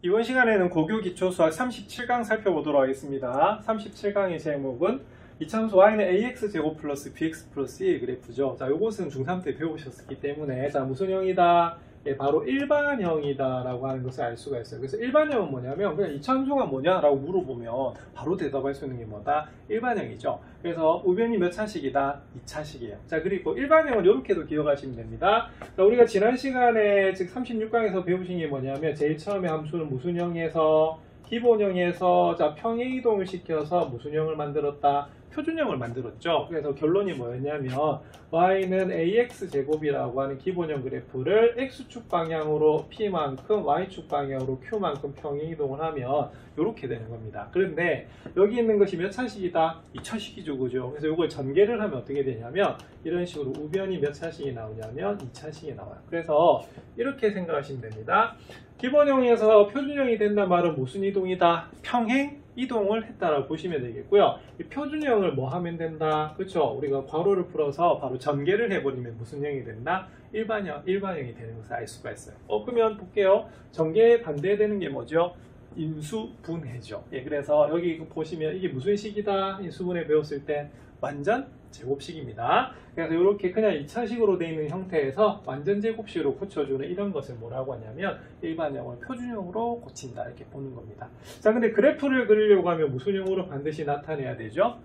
이번 시간에는 고교 기초수학 37강 살펴보도록 하겠습니다. 37강의 제목은 이참수 y는 ax제곱 플러스 bx 플러스 1의 그래프죠. 자, 요것은 중3 때 배우셨기 때문에 자, 무슨 형이다? 예, 바로 일반형이다 라고 하는 것을 알 수가 있어요. 그래서 일반형은 뭐냐면 그냥 이참수가 뭐냐 라고 물어보면 바로 대답할 수 있는 게 뭐다? 일반형이죠. 그래서 우변이 몇 차식이다? 2차식이에요. 자, 그리고 일반형은 이렇게도 기억하시면 됩니다. 자, 우리가 지난 시간에 즉 36강에서 배우신 게 뭐냐면 제일 처음에 함수는 무슨 형에서 기본형에서 자, 평행이동을 시켜서 무슨 형을 만들었다? 표준형을 만들었죠. 그래서 결론이 뭐였냐면 y는 ax제곱이라고 하는 기본형 그래프를 x축 방향으로 p만큼 y축 방향으로 q만큼 평행이동을 하면 이렇게 되는 겁니다. 그런데 여기 있는 것이 몇 차식이다? 2차식이죠. 그죠? 그래서 이걸 전개를 하면 어떻게 되냐면 이런 식으로 우변이 몇 차식이 나오냐면 2차식이 나와요. 그래서 이렇게 생각하시면 됩니다. 기본형에서 표준형이 된다는 말은 무슨 이동이다? 평행 이동을 했다라고 보시면 되겠고요. 이 표준형을 뭐 하면 된다? 그렇죠? 우리가 괄호를 풀어서 바로 전개를 해버리면 무슨 형이 된다? 일반형이 되는 것을 알 수가 있어요. 그러면 볼게요. 전개에 반대되는 게 뭐죠? 인수분해죠. 예, 그래서 여기 보시면 이게 무슨 식이다? 인수분해 배웠을 때 완전 제곱식입니다. 그래서 이렇게 그냥 2차식으로 되어 있는 형태에서 완전 제곱식으로 고쳐주는 이런 것을 뭐라고 하냐면 일반형을 표준형으로 고친다 이렇게 보는 겁니다. 자, 근데 그래프를 그리려고 하면 무슨 형으로 반드시 나타내야 되죠?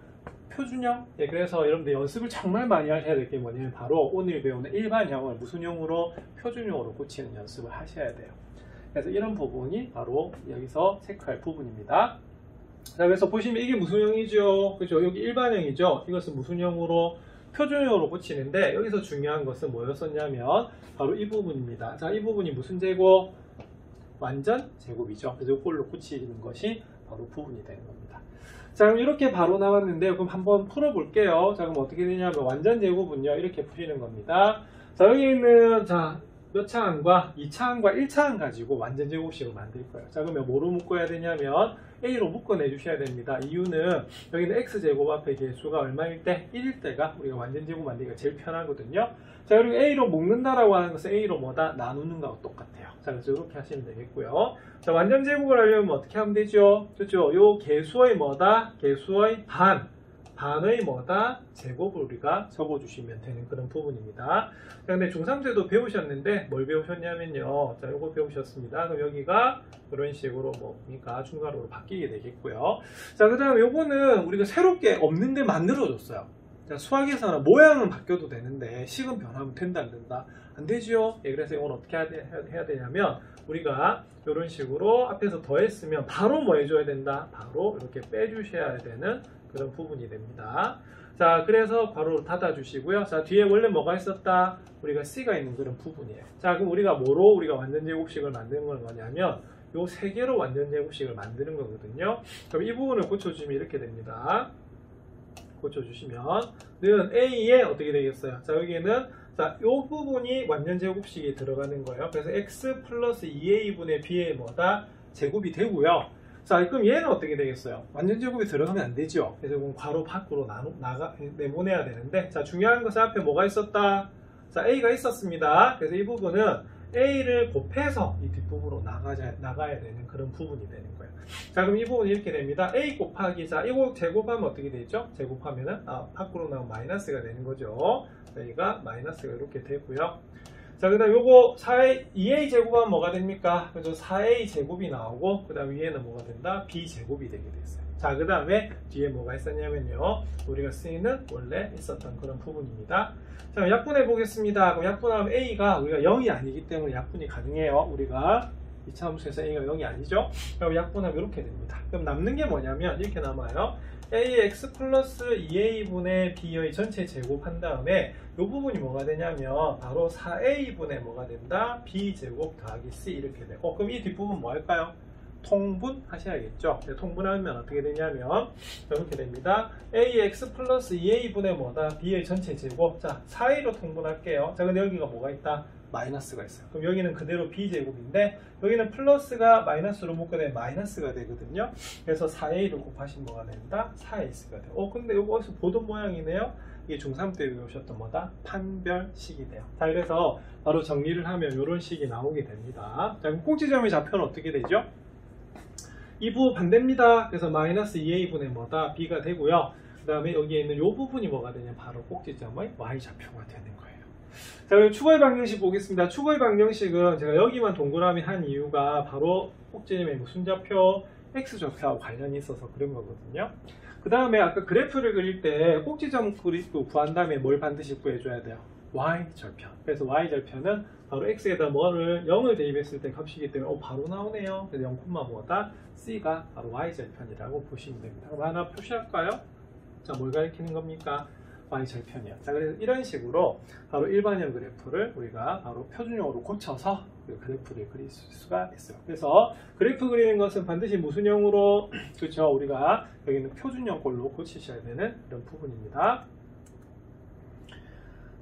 표준형. 예, 그래서 여러분들 연습을 정말 많이 하셔야 될 게 뭐냐면 바로 오늘 배우는 일반형을 무슨 형으로? 표준형으로 고치는 연습을 하셔야 돼요. 그래서 이런 부분이 바로 여기서 체크할 부분입니다. 자, 그래서 보시면 이게 무슨 형이죠? 그죠? 여기 일반형이죠? 이것은 무슨 형으로? 표준형으로 고치는데 여기서 중요한 것은 뭐였었냐면 바로 이 부분입니다. 자, 이 부분이 무슨 제곱? 완전 제곱이죠. 그래서 이걸로 고치는 것이 바로 부분이 되는 겁니다. 자, 그럼 이렇게 바로 나왔는데 그럼 한번 풀어볼게요. 자, 그럼 어떻게 되냐면 완전 제곱은요 이렇게 푸시는 겁니다. 자, 여기 있는 몇 차항과 2차항과 1차항 가지고 완전 제곱식을 만들 거예요. 자, 그러면 뭐로 묶어야 되냐면 A로 묶어내 주셔야 됩니다. 이유는 여기는 X제곱 앞에 개수가 얼마일 때? 1일 때가 우리가 완전 제곱 만들기가 제일 편하거든요. 자, 그리고 A로 묶는다라고 하는 것은 A로 뭐다? 나누는 거하고 똑같아요. 자, 그래서 이렇게 하시면 되겠고요. 자, 완전 제곱을 하려면 어떻게 하면 되죠? 그렇죠? 요 개수의 뭐다? 개수의 반의 뭐다? 제곱을 우리가 적어주시면 되는 그런 부분입니다. 자, 근데 중3 때도 배우셨는데 뭘 배우셨냐면요. 자, 요거 배우셨습니다. 그럼 여기가 그런 식으로 뭡니까? 중괄호로 바뀌게 되겠고요. 자, 그 다음 요거는 우리가 새롭게 없는데 만들어줬어요. 자, 수학에서는 모양은 바뀌어도 되는데 식은 변하면 된다 안 된다? 안 되죠. 예, 그래서 이건 어떻게 해야 되냐면 우리가 이런 식으로 앞에서 더했으면 바로 뭐 해줘야 된다? 바로 이렇게 빼주셔야 되는 그런 부분이 됩니다. 자, 그래서 바로 닫아주시고요. 자, 뒤에 원래 뭐가 있었다? 우리가 C가 있는 그런 부분이에요. 자, 그럼 우리가 뭐로 우리가 완전 제곱식을 만드는 건 뭐냐면 요 세 개로 완전 제곱식을 만드는 거거든요. 그럼 이 부분을 고쳐주시면 이렇게 됩니다. 고쳐주시면은 A에 어떻게 되겠어요? 자, 여기에는 자, 요 부분이 완전 제곱식이 들어가는 거예요. 그래서 X 플러스 2A분의 B의 뭐다? 제곱이 되고요. 자, 그럼 얘는 어떻게 되겠어요? 완전 제곱이 들어가면 안 되죠. 그래서 이건 괄호 밖으로 내보내야 되는데, 자, 중요한 것은 앞에 뭐가 있었다? 자, A가 있었습니다. 그래서 이 부분은 A를 곱해서 이 뒷부분으로 나가야 되는 그런 부분이 되는 거예요. 자, 그럼 이 부분이 이렇게 됩니다. A 곱하기, 자, 이거 제곱하면 어떻게 되죠? 제곱하면은, 밖으로 나오면 마이너스가 되는 거죠. 여기가 마이너스가 이렇게 되고요. 자, 그 다음 요거 2A 제곱하면 뭐가 됩니까? 그죠? 4A 제곱이 나오고, 그 다음 위에는 뭐가 된다? B 제곱이 되게 됐어요. 자, 그 다음에 뒤에 뭐가 있었냐면요. 우리가 쓰이는 원래 있었던 그런 부분입니다. 자, 약분해 보겠습니다. 그럼 약분하면 A가 우리가 0이 아니기 때문에 약분이 가능해요. 우리가 2차 함수에서 A가 0이 아니죠? 그럼 약분하면 이렇게 됩니다. 그럼 남는 게 뭐냐면 이렇게 남아요. AX 플러스 2A분의 B의 전체 제곱한 다음에 이 부분이 뭐가 되냐면 바로 4A분의 뭐가 된다? B제곱 더하기 C 이렇게 돼요. 그럼 이 뒷부분 뭐 할까요? 통분하셔야겠죠. 통분하면 어떻게 되냐면 이렇게 됩니다. AX 플러스 2A분의 뭐다? B의 전체 제곱. 자, 4A로 통분할게요. 자, 근데 여기가 뭐가 있다? 마이너스가 있어요. 그럼 여기는 그대로 B제곱인데 여기는 플러스가 마이너스로 묶어내면 마이너스가 되거든요. 그래서 4A를 곱하시면 뭐가 된다? 4X가 돼요. 근데 이거 어디서 보던 모양이네요. 이게 중3 때 배우셨던 뭐다? 판별식이네요. 자, 그래서 바로 정리를 하면 이런 식이 나오게 됩니다. 자, 그럼 꼭지점의 좌표는 어떻게 되죠? 이 부호 반대입니다. 그래서 마이너스 2a분의 뭐다? b가 되고요. 그 다음에 여기에 있는 이 부분이 뭐가 되냐? 바로 꼭지점의 y좌표가 되는 거예요. 자, 그리고 추가의 방정식 보겠습니다. 추가의 방정식은 제가 여기만 동그라미 한 이유가 바로 꼭지점의 무슨 좌표? x좌표와 관련이 있어서 그런 거거든요. 그 다음에 아까 그래프를 그릴 때 꼭지점 그리고 구한 다음에 뭘 반드시 구해줘야 돼요? y절편. 그래서 y절편은 바로 x에다 뭐를 0을 대입했을 때 값이기 때문에 바로 나오네요. 그래서 0, 뭐다? c가 바로 y절편이라고 보시면 됩니다. 그럼 하나 표시할까요? 자, 뭘 가리키는 겁니까? y절편이요. 자, 그래서 이런 식으로 바로 일반형 그래프를 우리가 바로 표준형으로 고쳐서 그래프를 그릴 수가 있어요. 그래서 그래프 그리는 것은 반드시 무슨 형으로? 그렇죠. 우리가 여기는 표준형 꼴로 고치셔야 되는 이런 부분입니다.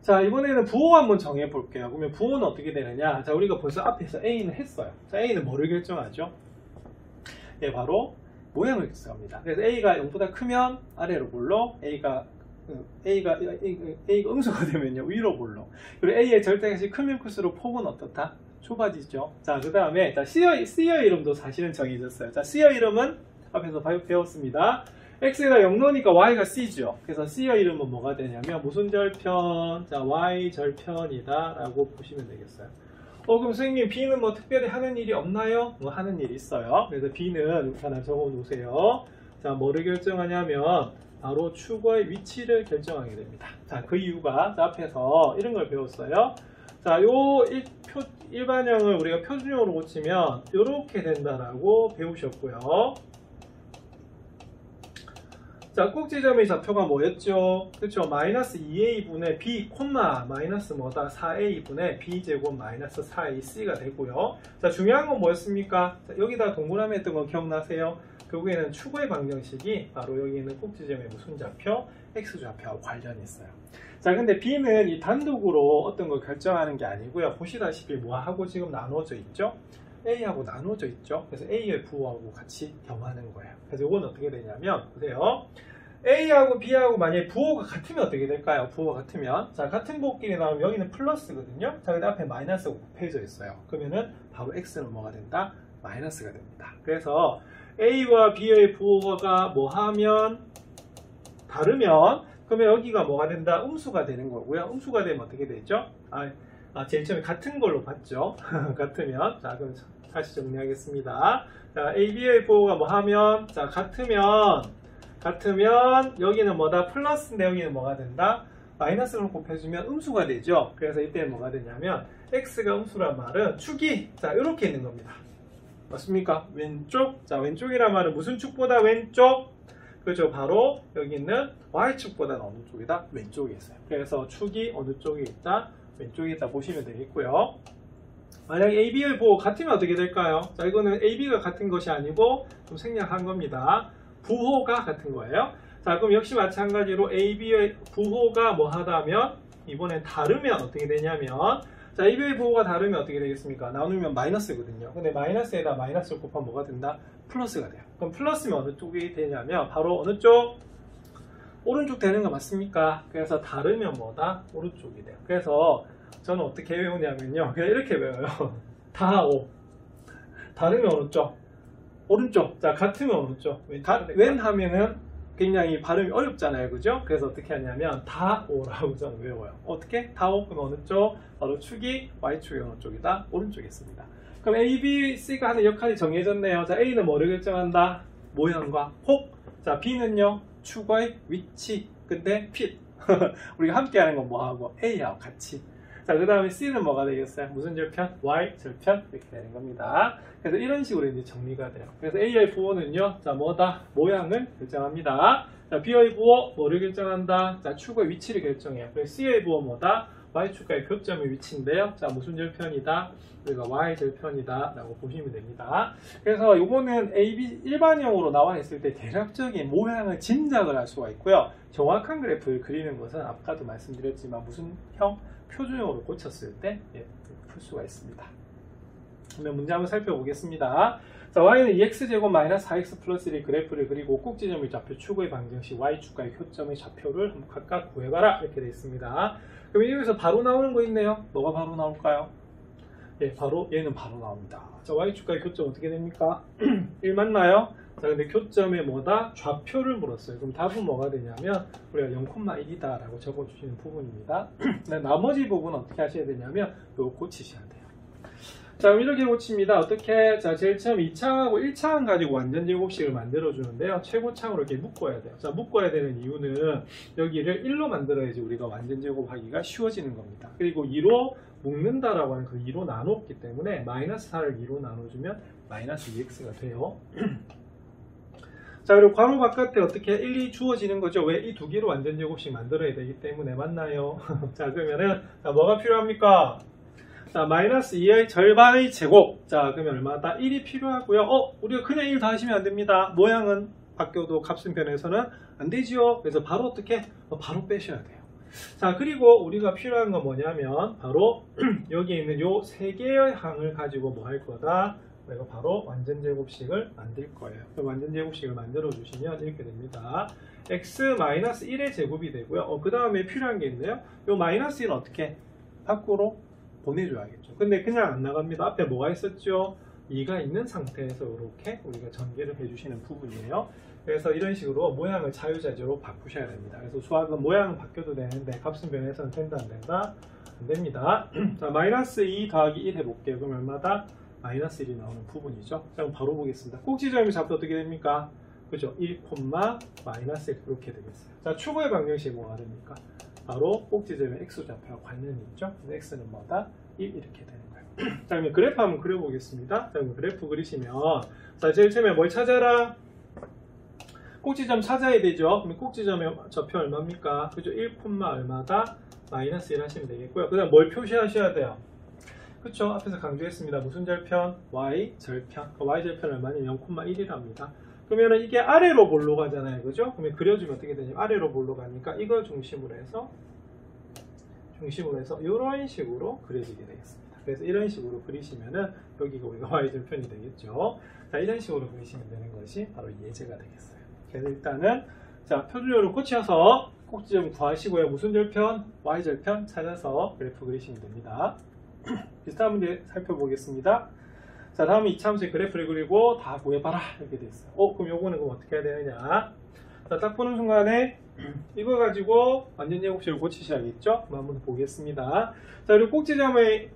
자, 이번에는 부호 한번 정해 볼게요. 그러면 부호는 어떻게 되느냐? 자, 우리가 벌써 앞에서 A는 했어요. 자, A는 뭐를 결정하죠? 예, 바로 모양을 결정합니다. 그래서 A가 0보다 크면 아래로 볼록, A가 음수가 되면요 위로 볼록. 그리고 A의 절대값이 크면 클수록 폭은 어떻다? 좁아지죠. 자, 그 다음에 C의 이름도 사실은 정해졌어요. 자, C의 이름은 앞에서 배웠습니다. x가 0로니까 y가 c죠. 그래서 c의 이름은 뭐가 되냐면 무슨 절편? 자, y 절편이다 라고 보시면 되겠어요. 그럼 선생님 b는 뭐 특별히 하는 일이 없나요? 뭐 하는 일이 있어요. 그래서 b는 하나 적어 놓으세요. 자, 뭐를 결정하냐면 바로 축의 위치를 결정하게 됩니다. 자, 그 이유가 앞에서 이런 걸 배웠어요. 자, 일반형을 우리가 표준형으로 고치면 이렇게 된다라고 배우셨고요. 자, 꼭지점의 좌표가 뭐였죠? 그렇죠. 마이너스 2a분의 b, 마이너스 뭐다? 4a분의 b제곱 마이너스 4ac가 되고요. 자, 중요한 건 뭐였습니까? 자, 여기다 동그라미 했던 거 기억나세요? 결국에는 추구의 방정식이 바로 여기 있는 꼭지점의 무슨 좌표? x좌표와 관련이 있어요. 자, 근데 b는 이 단독으로 어떤 걸 결정하는 게 아니고요. 보시다시피 뭐하고 지금 나눠져 있죠? A하고 나눠져 있죠. 그래서 A의 부호하고 같이 겸하는 거예요. 그래서 이건 어떻게 되냐면 보세요. A하고 B하고 만약에 부호가 같으면 어떻게 될까요? 부호가 같으면 자, 같은 부호끼리 나오면 여기는 플러스거든요. 자, 근데 앞에 마이너스가 곱해져 있어요. 그러면은 바로 X는 뭐가 된다? 마이너스가 됩니다. 그래서 A와 B의 부호가 뭐하면 다르면 그러면 여기가 뭐가 된다? 음수가 되는 거고요. 음수가 되면 어떻게 되죠? 제일 처음에 같은 걸로 봤죠. 같으면. 자, 그럼 다시 정리하겠습니다. 자, A, B의 부호가 뭐 하면, 자, 같으면, 여기는 뭐다? 플러스인데 여기는 뭐가 된다? 마이너스를 곱해주면 음수가 되죠. 그래서 이때는 뭐가 되냐면, X가 음수란 말은 축이, 자, 이렇게 있는 겁니다. 맞습니까? 왼쪽. 자, 왼쪽이란 말은 무슨 축보다 왼쪽? 그죠? 바로 여기 있는 Y축보다 어느 쪽이다? 왼쪽에 있어요. 그래서 축이 어느 쪽에 있다? 왼쪽에 있다 보시면 되겠고요. 만약에 AB의 부호 같으면 어떻게 될까요? 자, 이거는 AB가 같은 것이 아니고 좀 생략한 겁니다. 부호가 같은 거예요. 자, 그럼 역시 마찬가지로 AB의 부호가 뭐 하다면 이번엔 다르면 어떻게 되냐면 자, AB의 부호가 다르면 어떻게 되겠습니까? 나누면 마이너스거든요. 근데 마이너스에다 마이너스를 곱하면 뭐가 된다? 플러스가 돼요. 그럼 플러스면 어느 쪽이 되냐면 바로 어느 쪽? 오른쪽 되는 거 맞습니까? 그래서 다르면 뭐다? 오른쪽이 돼요. 그래서 저는 어떻게 외우냐면요. 그냥 이렇게 외워요. 다 O. 다르면 어느 쪽? 오른쪽. 자, 같으면 어느 쪽? 웬 하면은 굉장히 발음이 어렵잖아요. 그죠? 그래서 어떻게 하냐면 다 O라고 저는 외워요. 어떻게? 다 O. 그럼 어느 쪽? 바로 축이 Y축이 어느 쪽이다? 오른쪽에 있습니다. 그럼 A, B, C가 하는 역할이 정해졌네요. 자, A는 뭐를 결정한다? 모양과 폭. 자, B는요? 축의 위치. 근데 핏. 우리가 함께 하는 건 뭐하고? A하고 같이. 자, 그 다음에 C는 뭐가 되겠어요? 무슨 절편? Y 절편? 이렇게 되는 겁니다. 그래서 이런 식으로 이제 정리가 돼요. 그래서 A의 부호는요, 자, 뭐다? 모양을 결정합니다. 자, B의 부호, 뭐를 결정한다? 자, 축의 위치를 결정해요. 그래서 C의 부호 뭐다? Y축과의 교점의 위치인데요. 자, 무슨 절편이다? 우리가 Y 절편이다 라고 보시면 됩니다. 그래서 요거는 AB 일반형으로 나와 있을 때 대략적인 모양을 짐작을 할 수가 있고요. 정확한 그래프를 그리는 것은 아까도 말씀드렸지만 무슨 형? 표준형으로 고쳤을 때 풀 수가 있습니다. 그러면 문제 한번 살펴보겠습니다. 자, y는 2x제곱 마이너스 4x 플러스 1의 그래프를 그리고 꼭지점의 좌표 축의 방정식 y축과의 교점의 좌표를 각각 구해봐라 이렇게 되어 있습니다. 그럼 여기서 바로 나오는 거 있네요. 뭐가 바로 나올까요? 예, 바로 얘는 바로 나옵니다. 자, y축과의 교점 어떻게 됩니까? 1 맞나요? 자, 근데 교점에 뭐다? 좌표를 물었어요. 그럼 답은 뭐가 되냐면 우리가 0,1이다 라고 적어주시는 부분입니다. 나머지 부분 어떻게 하셔야 되냐면 이거 고치셔야 돼요. 자, 그럼 이렇게 고칩니다. 어떻게? 자, 제일 처음 2차하고 1차항 가지고 완전 제곱식을 만들어주는데요. 최고차항으로 이렇게 묶어야 돼요. 자, 묶어야 되는 이유는 여기를 1로 만들어야지 우리가 완전 제곱하기가 쉬워지는 겁니다. 그리고 2로 묶는다라고 하는 그 2로 나눴기 때문에 마이너스 4를 2로 나눠주면 마이너스 2x가 돼요. 자, 그리고 괄호 바깥에 어떻게 1, 2 주어지는 거죠. 왜? 이 두 개로 완전 제곱식 만들어야 되기 때문에 맞나요? 자, 그러면은 자, 뭐가 필요합니까? 자, 마이너스 2의 절반의 제곱. 자, 그러면 얼마다? 1이 필요하고요. 우리가 그냥 1 더하시면 안 됩니다. 모양은 바뀌어도 값은 변해서는 안 되지요. 그래서 바로 어떻게? 바로 빼셔야 돼요. 자, 그리고 우리가 필요한 건 뭐냐면 바로 여기에 있는 요 세 개의 항을 가지고 뭐 할 거다? 이거 바로 완전 제곱식을 만들 거예요. 완전 제곱식을 만들어 주시면 이렇게 됩니다. x-1의 제곱이 되고요. 그 다음에 필요한 게 있네요. 요 마이너스 1은 어떻게? 밖으로 보내줘야겠죠. 근데 그냥 안 나갑니다. 앞에 뭐가 있었죠? 2가 있는 상태에서 이렇게 우리가 전개를 해주시는 부분이에요. 그래서 이런 식으로 모양을 자유자재로 바꾸셔야 됩니다. 그래서 수학은 모양은 바뀌어도 되는데 값은 변해서는 된다 안 된다? 안 됩니다. 자, 마이너스 2 더하기 1 해볼게요. 그럼 얼마다? 마이너스 1이 나오는 부분이죠. 자, 그럼 바로 보겠습니다. 꼭지점이 잡도 어떻게 됩니까? 그죠? 1, 마이너스 1 이렇게 되겠어요. 자, 추구의 방정식이 뭐가 됩니까? 바로 꼭지점에 x좌표와 관련이 있죠. 그래서 x는 뭐다? 1 이렇게 되는 거예요. 자, 그러면 그래프 한번 그려보겠습니다. 자, 그럼 그래프 그리시면 자, 제일 처음에 뭘 찾아라? 꼭지점 찾아야 되죠. 그럼 꼭지점의 좌표 얼마입니까? 그죠? 1, 얼마다? 마이너스 1 하시면 되겠고요. 그 다음 뭘 표시하셔야 돼요? 그쵸? 앞에서 강조했습니다. 무슨 절편? y절편. y절편 얼마냐면 0,1이랍니다. 그러면 이게 아래로 볼로 가잖아요. 그죠? 그러면 그려주면 어떻게 되냐면 아래로 볼로 가니까 이걸 중심으로 해서 이런 식으로 그려지게 되겠습니다. 그래서 이런 식으로 그리시면은 여기가 우리가 y절편이 되겠죠. 자, 이런 식으로 그리시면 되는 것이 바로 예제가 되겠어요. 그래서 일단은 자, 표준어를 고쳐서 꼭지점 구하시고요. 무슨 절편? y절편 찾아서 그래프 그리시면 됩니다. 비슷한 문제 살펴보겠습니다. 자, 다음 2차함수의 그래프를 그리고 다 구해봐라 이렇게 돼 있어요. 그럼 요거는 그럼 어떻게 해야 되느냐? 자, 딱 보는 순간에 이거 가지고 완전 제곱식을 고치셔야겠죠? 그럼 한번 보겠습니다. 자, 그리고 꼭지점이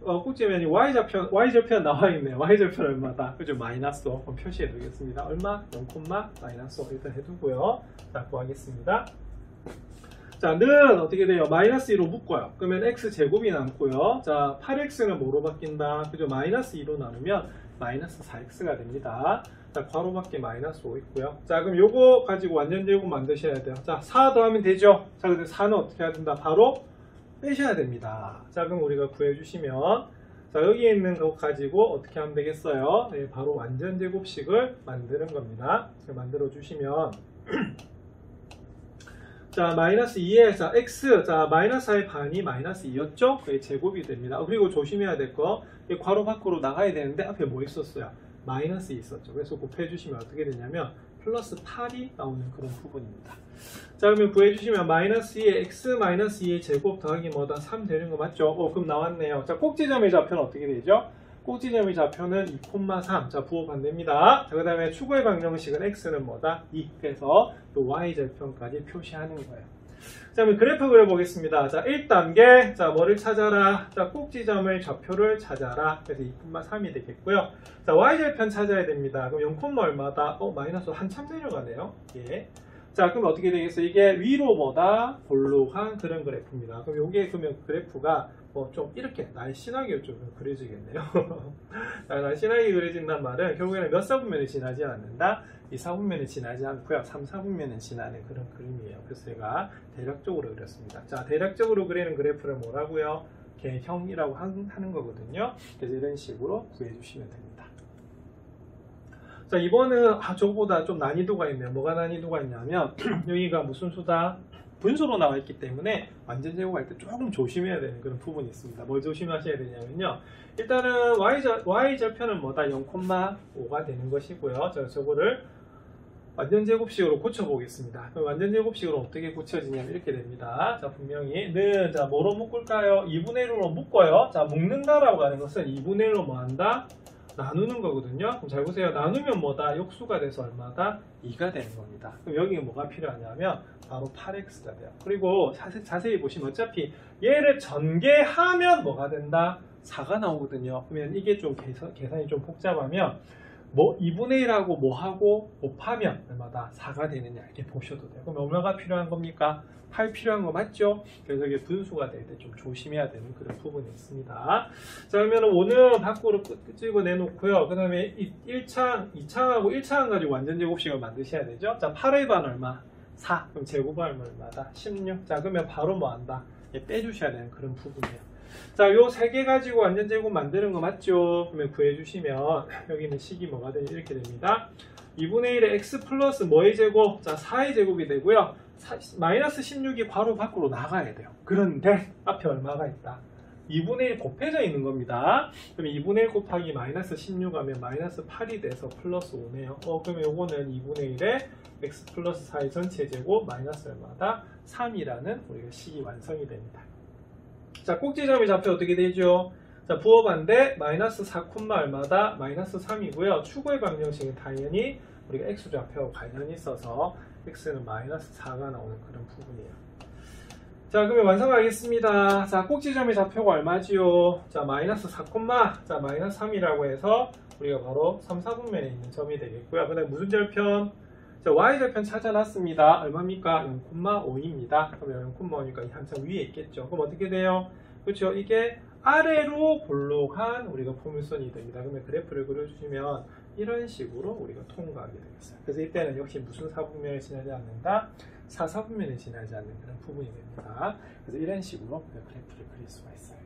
y절편 나와 있네요. y절편 얼마다? 그죠? 마이너스 5. 그럼 표시해 두겠습니다. 얼마? 0, 마이너스 5 일단 해두고요. 자, 구하겠습니다. 자, 는 어떻게 돼요? 마이너스 2로 묶어요. 그러면 x제곱이 남고요. 자, 8x는 뭐로 바뀐다? 그죠? 마이너스 2로 나누면 마이너스 4x가 됩니다. 자, 괄호 밖에 마이너스 5 있고요. 자, 그럼 요거 가지고 완전 제곱 만드셔야 돼요. 자, 4 더하면 되죠? 자, 근데 4는 어떻게 해야 된다? 바로 빼셔야 됩니다. 자, 그럼 우리가 구해주시면 자, 여기에 있는 거 가지고 어떻게 하면 되겠어요? 네, 바로 완전 제곱식을 만드는 겁니다. 만들어 주시면 자, 마이너스 2에 자, x, 자, 마이너스 4의 반이 마이너스 2였죠? 그게 제곱이 됩니다. 그리고 조심해야 될 거, 이 괄호 밖으로 나가야 되는데 앞에 뭐 있었어요? 마이너스 있었죠. 그래서 곱해주시면 어떻게 되냐면 플러스 8이 나오는 그런 부분입니다. 자, 그러면 구해주시면 마이너스 2에 x 마이너스 2의 제곱 더하기 뭐다? 3 되는 거 맞죠? 그럼 나왔네요. 자, 꼭지점의 좌표는 어떻게 되죠? 꼭지점의 좌표는 2,3. 자, 부호 반대입니다. 자, 그 다음에 추구의 방정식은 x는 뭐다? 2. 그래서 또 y절편까지 표시하는 거예요. 자, 그럼 그래프 그려보겠습니다. 자, 1단계. 자, 뭐를 찾아라? 자, 꼭지점의 좌표를 찾아라. 그래서 2,3이 되겠고요. 자, y절편 찾아야 됩니다. 그럼 0, 얼마다? 마이너스 한참 내려가네요. 예. 자, 그럼 어떻게 되겠어요? 이게 위로 뭐다? 볼로 간 그런 그래프입니다. 그럼 요게 그러면 그래프가 좀 이렇게 날씬하게 좀 그려지겠네요. 자, 날씬하게 그려진단 말은 결국에는 몇 사분면이 지나지 않는다? 2, 4분면이 지나지 않고요. 3, 4분면은 지나는 그런 그림이에요. 그래서 제가 대략적으로 그렸습니다. 자, 대략적으로 그리는 그래프를 뭐라고요? 개형이라고 하는 거거든요. 그래서 이런 식으로 구해주시면 됩니다. 자, 이번은 저거보다 좀 난이도가 있네요. 뭐가 난이도가 있냐면 여기가 무슨 수다? 분수로 나와 있기 때문에 완전 제곱할 때 조금 조심해야 되는 그런 부분이 있습니다. 뭘 조심하셔야 되냐면요. 일단은 y절편은 뭐다? 0,5가 되는 것이고요. 저거를 완전제곱식으로 고쳐보겠습니다. 그럼 완전제곱식으로 어떻게 고쳐지냐면 이렇게 됩니다. 자, 분명히 는 자 뭐로 묶을까요? 2분의 1로 묶어요. 자, 묶는다라고 하는 것은 2분의 1로 뭐 한다? 나누는 거거든요. 그럼 잘 보세요. 나누면 뭐다? 역수가 돼서 얼마다? 2가 되는 겁니다. 그럼 여기 뭐가 필요하냐면 바로 8x가 돼요. 그리고 자세히 보시면 어차피 얘를 전개하면 뭐가 된다? 4가 나오거든요. 그러면 이게 좀 계산이 좀 복잡하면 뭐 2분의 1하고 뭐하고 곱하면 얼마다? 4가 되느냐 이렇게 보셔도 돼요. 그럼 얼마가 필요한 겁니까? 8 필요한 거 맞죠? 그래서 이게 분수가 될 때 좀 조심해야 되는 그런 부분이 있습니다. 자, 그러면 오늘 밖으로 끄집어 내놓고요. 그 다음에 1창, 2창하고 1창 가지고 완전제곱식을 만드셔야 되죠. 자, 8의 반 얼마? 4. 그럼 제곱하면 얼마다? 16. 자, 그러면 바로 뭐 한다? 빼주셔야 되는 그런 부분이에요. 자, 요 세 개 가지고 완전제곱 만드는 거 맞죠? 그러면 구해주시면 여기는 식이 뭐가 되냐 이렇게 됩니다. 2분의 1의 x 플러스 뭐의 제곱? 자, 4의 제곱이 되고요. 마이너스 16이 바로 밖으로 나가야 돼요. 그런데 앞에 얼마가 있다? 2분의 1 곱해져 있는 겁니다. 그러면 2분의 1 곱하기 마이너스 16 하면 마이너스 8이 돼서 플러스 5네요. 그러면 요거는 2분의 1에 x 플러스 4의 전체 제곱 마이너스 얼마다? 3이라는 우리가 식이 완성이 됩니다. 자, 꼭지점의 좌표 어떻게 되죠? 자, 부호반대 마이너스 4, 얼마다? 마이너스 3이고요. 추구의 방정식은 당연히 우리가 x좌표하고 관련이 있어서 x는 마이너스 4가 나오는 그런 부분이에요. 자, 그러면 완성하겠습니다. 자, 꼭지점의 좌표가 얼마지요? 자, 마이너스 4, 자, 마이너스 3이라고 해서 우리가 바로 3, 4분면에 있는 점이 되겠고요. 그 다음에 무슨 절편? 자, y절편 찾아놨습니다. 얼마입니까? 0,5입니다. 그러면 0,5니까 한참 위에 있겠죠. 그럼 어떻게 돼요? 그렇죠? 이게 아래로 볼록한 우리가 포물선이 됩니다. 그러면 그래프를 그려주시면 이런 식으로 우리가 통과하게 되겠어요. 그래서 이때는 역시 무슨 사분면을 지나지 않는다? 4사분면을 지나지 않는 그런 부분이 됩니다. 그래서 이런 식으로 그래프를 그릴 수가 있어요.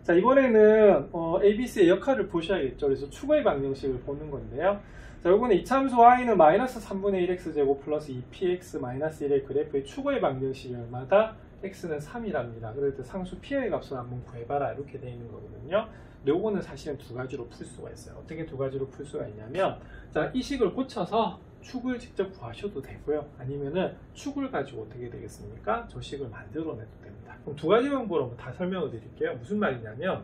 자, 이번에는 ABC의 역할을 보셔야겠죠. 그래서 추구의 방정식을 보는 건데요. 자, 요거는 이참수 y는 마이너스 3분의 1x제곱 플러스 2px 마이너스 1의 그래프의 추구의 방정식이 얼마다? x는 3이랍니다. 그럴 때 상수 p의 값을 한번 구해봐라 이렇게 되어 있는 거거든요. 근데 요거는 사실은 두 가지로 풀 수가 있어요. 어떻게 두 가지로 풀 수가 있냐면, 자, 이 식을 고쳐서 축을 직접 구하셔도 되고요. 아니면은 축을 가지고 어떻게 되겠습니까? 저 식을 만들어내도 됩니다. 그럼 두 가지 방법으로 다 설명을 드릴게요. 무슨 말이냐면,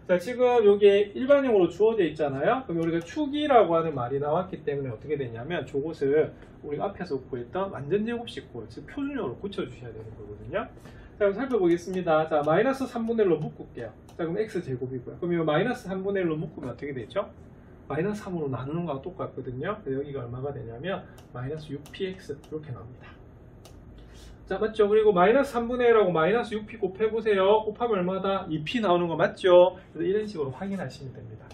자, 지금 여기에 일반형으로 주어져 있잖아요. 그럼 우리가 축이라고 하는 말이 나왔기 때문에 어떻게 되냐면 저것을 우리가 앞에서 구했던 완전제곱식으로, 즉 표준형으로 고쳐주셔야 되는 거거든요. 자, 그럼 살펴보겠습니다. 자, 마이너스 3분의 1로 묶을게요. 자, 그럼 x제곱이고요. 그럼 이 마이너스 3분의 1로 묶으면 어떻게 되죠? 마이너스 3으로 나누는 거랑 똑같거든요. 여기가 얼마가 되냐면 마이너스 6px 이렇게 나옵니다. 자, 맞죠? 그리고 마이너스 3분의 1하고 마이너스 6p 곱해보세요. 곱하면 얼마다? 2p 나오는 거 맞죠? 그래서 이런 식으로 확인하시면 됩니다.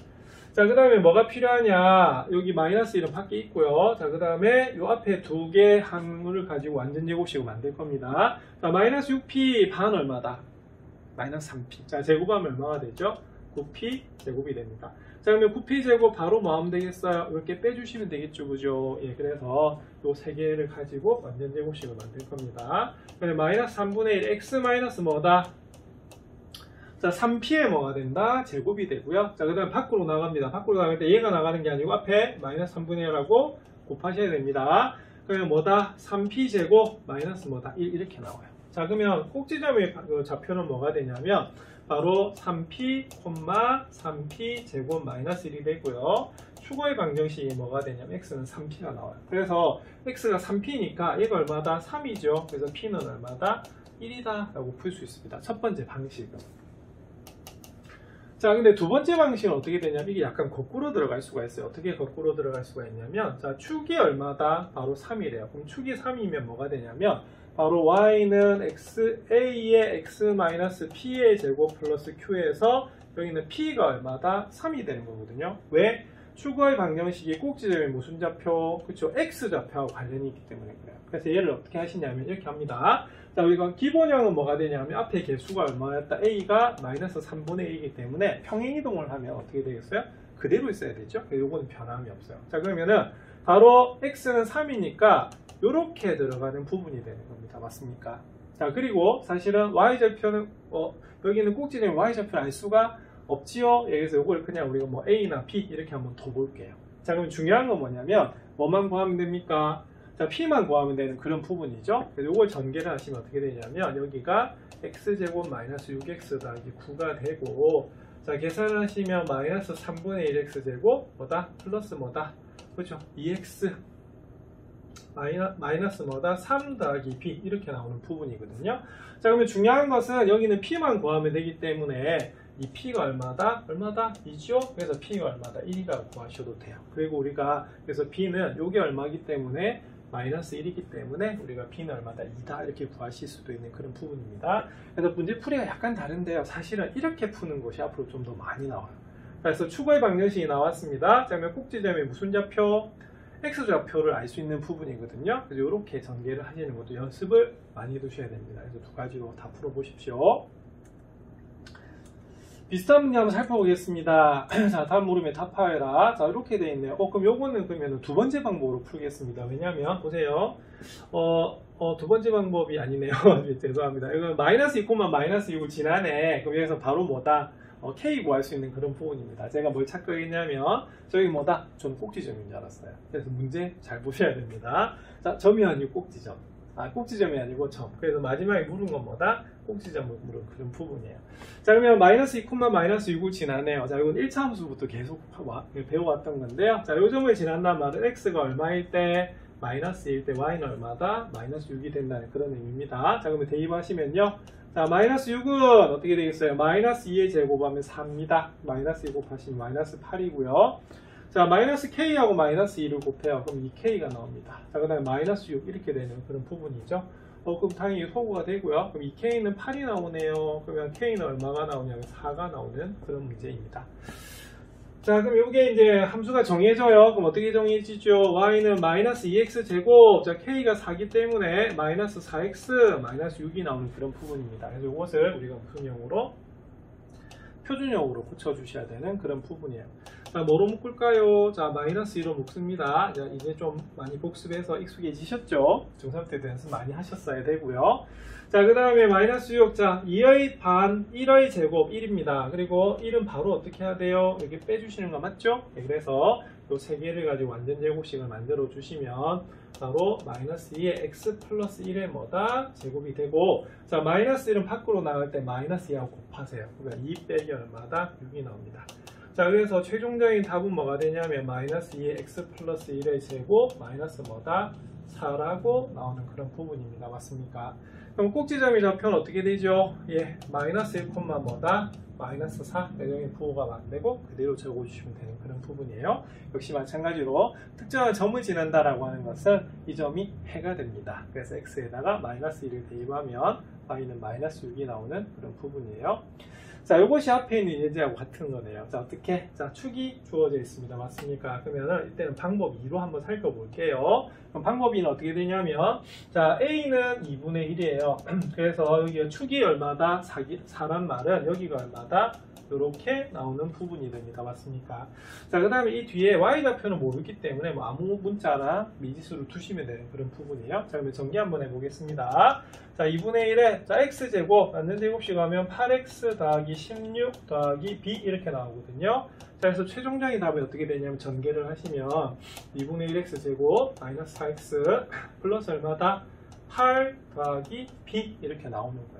자, 그 다음에 뭐가 필요하냐? 여기 마이너스 1은 밖에 있고요. 자, 그 다음에 이 앞에 두 개 항을 가지고 완전제곱식으로 만들 겁니다. 자, 마이너스 6p 반 얼마다? 마이너스 3p. 자, 제곱하면 얼마가 되죠? 9p 제곱이 됩니다. 자, 그러면 9p 제곱 바로 뭐 하면 되겠어요? 이렇게 빼주시면 되겠죠, 그죠? 예, 그래서 요 세 개를 가지고 완전제곱식을 만들 겁니다. 그다음에 마이너스 3분의 1 x 마이너스 뭐다? 자, 3p에 뭐가 된다? 제곱이 되고요. 자, 그 다음에 밖으로 나갑니다. 밖으로 나갈 때 얘가 나가는 게 아니고 앞에 마이너스 3분의 1하고 곱하셔야 됩니다. 그러면 뭐다? 3p 제곱 마이너스 뭐다? 1 이렇게 나와요. 자, 그러면 꼭지점의 좌표는 뭐가 되냐면 바로 3p, 3p 제곱 마이너스 1이 되고요. 추구의 방정식이 뭐가 되냐면 x는 3p가 나와요. 그래서 x가 3p니까 얘가 얼마다? 3이죠. 그래서 p는 얼마다? 1이다 라고 풀 수 있습니다. 첫 번째 방식은. 자, 근데 두 번째 방식은 어떻게 되냐면 이게 약간 거꾸로 들어갈 수가 있어요. 어떻게 거꾸로 들어갈 수가 있냐면, 자, 축이 얼마다? 바로 3이래요. 그럼 축이 3이면 뭐가 되냐면 바로 y는 xa의 x-p의 제곱 플러스 q에서 여기는 p가 얼마다? 3이 되는 거거든요. 왜? 추구의 방정식이 꼭지점의 무슨 좌표? 그쵸? x좌표하고 관련이 있기 때문에 그래요. 그래서 얘를 어떻게 하시냐면 이렇게 합니다. 자, 우리가 기본형은 뭐가 되냐면 앞에 개수가 얼마였다? a가 마이너스 3분의 1이기 때문에 평행이동을 하면 어떻게 되겠어요? 그대로 있어야 되죠? 요거는 변함이 없어요. 자, 그러면은 바로 x는 3이니까 이렇게 들어가는 부분이 되는 겁니다. 맞습니까? 자, 그리고 사실은 y절표는 여기는 꼭지점의 y절표를 알 수가 없지요. 그래서 이걸 그냥 우리가 뭐 a나 b 이렇게 한번 더 볼게요. 자, 그럼 중요한 건 뭐냐면 뭐만 구하면 됩니까? 자, P만 구하면 되는 그런 부분이죠. 그래서 이걸 전개를 하시면 어떻게 되냐면 여기가 x제곱 마이너스 6x 더하기 9가 되고, 자, 계산을 하시면 마이너스 3분의 1x제곱 뭐다? 플러스 뭐다? 그렇죠? 2x 마이너스 뭐다? 3 더하기 b 이렇게 나오는 부분이거든요. 자, 그러면 중요한 것은 여기는 P만 구하면 되기 때문에 이 P가 얼마다? 얼마다? 2죠? 그래서 P가 얼마다? 1이라고 구하셔도 돼요. 그리고 우리가 그래서 B는 요게 얼마기 때문에 마이너스 1이기 때문에 우리가 B는 얼마다? 2다 이렇게 구하실 수도 있는 그런 부분입니다. 그래서 문제풀이가 약간 다른데요. 사실은 이렇게 푸는 것이 앞으로 좀 더 많이 나와요. 그래서 추구의 방정식이 나왔습니다. 자, 그러면 꼭지점의 무슨 좌표? X좌표를 알 수 있는 부분이거든요. 그래서 이렇게 전개를 하시는 것도 연습을 많이 해두셔야 됩니다. 그래서 두 가지로 다 풀어보십시오. 비슷한 문제 한번 살펴보겠습니다. 자, 다음 물음에 답하여라. 자, 이렇게 되어 있네요. 그럼 요거는 그러면 두 번째 방법으로 풀겠습니다. 왜냐면, 보세요. 두 번째 방법이 아니네요. 죄송합니다. 이건 마이너스 2, 마이너스 6을 지나네. 그럼 여기서 바로 뭐다? K 구할 수 있는 그런 부분입니다. 제가 뭘 찾고 있냐면, 저기 뭐다? 저는 꼭지점인 줄 알았어요. 그래서 문제 잘 보셔야 됩니다. 자, 점이 아니고 꼭지점. 꼭지점이 아니고 점. 그래서 마지막에 물은 건 뭐다? 꼭지점을 물은 그런 부분이에요. 자, 그러면 마이너스 2, 마이너스 6을 지나네요. 자, 이건 1차 함수부터 계속 배워왔던 건데요. 자, 요 점을 지난단 말은 x가 얼마일 때? 마이너스 1때 y는 얼마다? 마이너스 6이 된다는 그런 의미입니다. 자, 그러면 대입하시면요. 자, 마이너스 6은 어떻게 되겠어요? 마이너스 2의 제곱하면 4입니다. 마이너스 2 곱하시면 마이너스 8이고요. 자, 마이너스 k하고 마이너스 2를 곱해요. 그럼 2k가 나옵니다. 자, 그 다음에 마이너스 6 이렇게 되는 그런 부분이죠. 그럼 당연히 소구가 되고요. 그럼 2k는 8이 나오네요. 그러면 k는 얼마가 나오냐면 4가 나오는 그런 문제입니다. 자, 그럼 이게 이제 함수가 정해져요. 그럼 어떻게 정해지죠? y는 마이너스 2x 제곱, 자, k가 4기 때문에 마이너스 4x 마이너스 6이 나오는 그런 부분입니다. 그래서 이것을 우리가 무슨 형으로? 표준형으로 고쳐주셔야 되는 그런 부분이에요. 자, 뭐로 묶을까요? 자, 마이너스 2로 묶습니다. 자, 이제 좀 많이 복습해서 익숙해지셨죠? 중3 때도 연습 많이 하셨어야 되고요. 자, 그 다음에 마이너스 6. 자, 2의 반, 1의 제곱 1입니다. 그리고 1은 바로 어떻게 해야 돼요? 여기 빼주시는 거 맞죠? 네, 그래서 이 세 개를 가지고 완전 제곱식을 만들어 주시면 바로 마이너스 2의 x 플러스 1의 뭐다? 제곱이 되고, 자, 마이너스 1은 밖으로 나갈 때 마이너스 2하고 곱하세요. 그러니까 2 빼기 얼마다? 6이 나옵니다. 자, 그래서 최종적인 답은 뭐가 되냐면 마이너스 2의 x 플러스 1의 제곱 마이너스 뭐다? 4라고 나오는 그런 부분입니다. 맞습니까? 그럼 꼭지점의 좌표는 어떻게 되죠? 예, 마이너스 1, 뭐다? 마이너스 4 내정의 부호가 안 되고 그대로 적어주시면 되는 그런 부분이에요. 역시 마찬가지로 특정한 점을 지난다라고 하는 것은 이 점이 해가 됩니다. 그래서 x에다가 마이너스 1을 대입하면 y는 마이너스 6이 나오는 그런 부분이에요. 자, 이것이 앞에 있는 예제하고 같은 거네요. 자, 어떻게? 자, 축이 주어져 있습니다. 맞습니까? 그러면은 이때는 방법 2로 한번 살펴볼게요. 그럼 방법 2는 어떻게 되냐면, 자, A는 2분의 1이에요. 그래서 여기 축이 얼마다? 4란 말은 여기가 얼마다? 이렇게 나오는 부분이 됩니다. 맞습니까? 자, 그 다음에 이 뒤에 y좌표는 모르기 때문에 뭐 아무 문자나 미지수를 두시면 되는 그런 부분이에요. 자, 그러면 정리 한번 해보겠습니다. 자, 2분의 1에 자, x제곱 완전 제곱식 하면 8x 더하기 16 더하기 b 이렇게 나오거든요. 자, 그래서 최종적인 답이 어떻게 되냐면 전개를 하시면 2분의 1x 제곱 마이너스 4x 플러스 얼마다? 8 더하기 b 이렇게 나오는 거예요.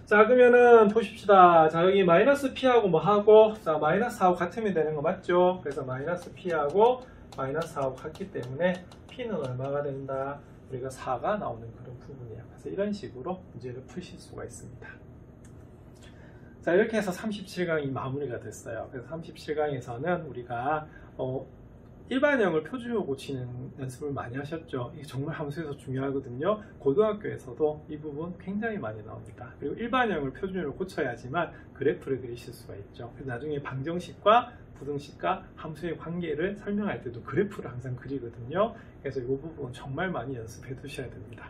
자, 그러면은 보십시다. 자, 여기 마이너스 p하고 뭐 하고, 자, 마이너스 4하고 같으면 되는 거 맞죠? 그래서 마이너스 p하고 마이너스 4하고 같기 때문에 p는 얼마가 된다? 우리가 4가 나오는 그런 부분이에요. 그래서 이런 식으로 문제를 푸실 수가 있습니다. 자, 이렇게 해서 37강이 마무리가 됐어요. 그래서 37강에서는 우리가 일반형을 표준으로 고치는 연습을 많이 하셨죠. 이게 정말 함수에서 중요하거든요. 고등학교에서도 이 부분 굉장히 많이 나옵니다. 그리고 일반형을 표준으로 고쳐야지만 그래프를 그리실 수가 있죠. 그래서 나중에 방정식과 부등식과 함수의 관계를 설명할 때도 그래프를 항상 그리거든요. 그래서 이 부분 정말 많이 연습해 두셔야 됩니다.